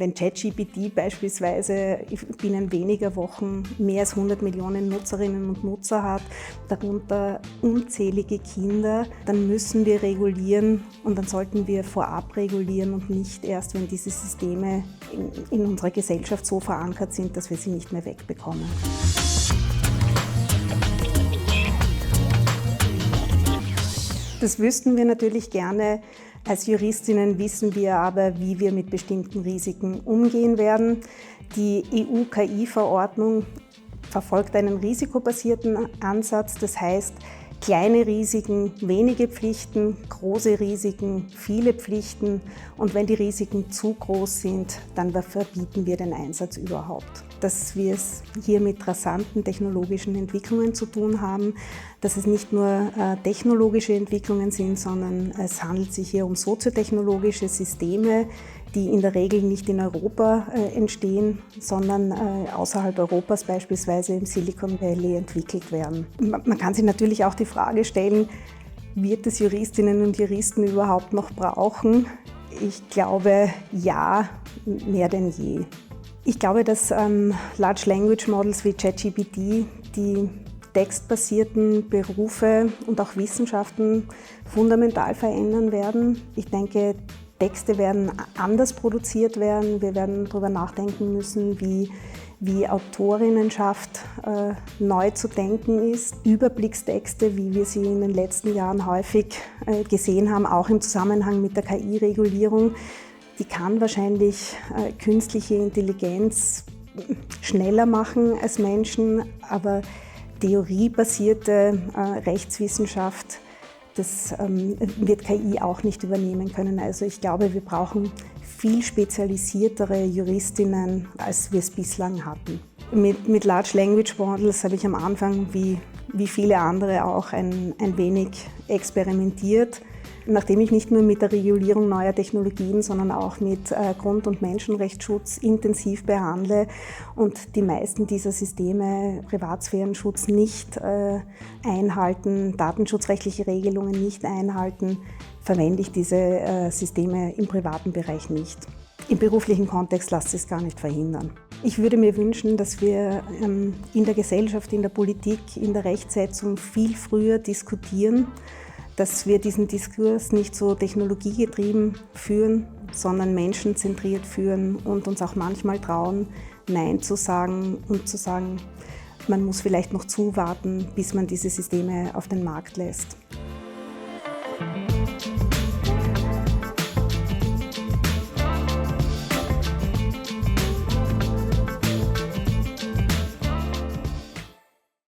Wenn ChatGPT beispielsweise binnen weniger Wochen mehr als 100 Millionen Nutzerinnen und Nutzer hat, darunter unzählige Kinder, dann müssen wir regulieren und dann sollten wir vorab regulieren und nicht erst, wenn diese Systeme in unserer Gesellschaft so verankert sind, dass wir sie nicht mehr wegbekommen. Das wüssten wir natürlich gerne. Als Juristinnen wissen wir aber, wie wir mit bestimmten Risiken umgehen werden. Die EU-KI-Verordnung verfolgt einen risikobasierten Ansatz, das heißt, kleine Risiken, wenige Pflichten, große Risiken, viele Pflichten und wenn die Risiken zu groß sind, dann verbieten wir den Einsatz überhaupt. Dass wir es hier mit rasanten technologischen Entwicklungen zu tun haben, dass es nicht nur technologische Entwicklungen sind, sondern es handelt sich hier um soziotechnologische Systeme, die in der Regel nicht in Europa entstehen, sondern außerhalb Europas, beispielsweise im Silicon Valley, entwickelt werden. Man kann sich natürlich auch die Frage stellen, wird es Juristinnen und Juristen überhaupt noch brauchen? Ich glaube, ja, mehr denn je. Ich glaube, dass Large Language Models wie ChatGPT die textbasierten Berufe und auch Wissenschaften fundamental verändern werden. Ich denke, Texte werden anders produziert werden. Wir werden darüber nachdenken müssen, wie Autorinnenschaft neu zu denken ist. Überblickstexte, wie wir sie in den letzten Jahren häufig gesehen haben, auch im Zusammenhang mit der KI-Regulierung, die kann wahrscheinlich künstliche Intelligenz schneller machen als Menschen, aber theoriebasierte Rechtswissenschaft, das wird KI auch nicht übernehmen können. Also ich glaube, wir brauchen viel spezialisiertere Juristinnen, als wir es bislang hatten. Mit Large Language Models habe ich am Anfang, wie viele andere auch, ein wenig experimentiert. Nachdem ich nicht nur mit der Regulierung neuer Technologien, sondern auch mit Grund- und Menschenrechtsschutz intensiv behandle und die meisten dieser Systeme Privatsphärenschutz nicht einhalten, datenschutzrechtliche Regelungen nicht einhalten, verwende ich diese Systeme im privaten Bereich nicht. Im beruflichen Kontext lässt sich es gar nicht verhindern. Ich würde mir wünschen, dass wir in der Gesellschaft, in der Politik, in der Rechtsetzung viel früher diskutieren, dass wir diesen Diskurs nicht so technologiegetrieben führen, sondern menschenzentriert führen und uns auch manchmal trauen, Nein zu sagen und zu sagen, man muss vielleicht noch zuwarten, bis man diese Systeme auf den Markt lässt.